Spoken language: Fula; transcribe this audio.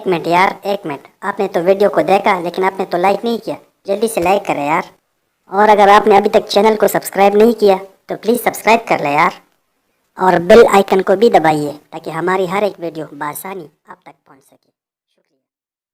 एक मिनट यार, एक मिनट। आपने तो वीडियो को देखा लेकिन आपने तो लाइक नहीं किया। जल्दी से लाइक करें यार। और अगर आपने अभी तक चैनल को सब्सक्राइब नहीं किया तो प्लीज़ सब्सक्राइब कर ले यार। और बेल आइकन को भी दबाइए ताकि हमारी हर एक वीडियो बआसानी आप तक पहुंच सके।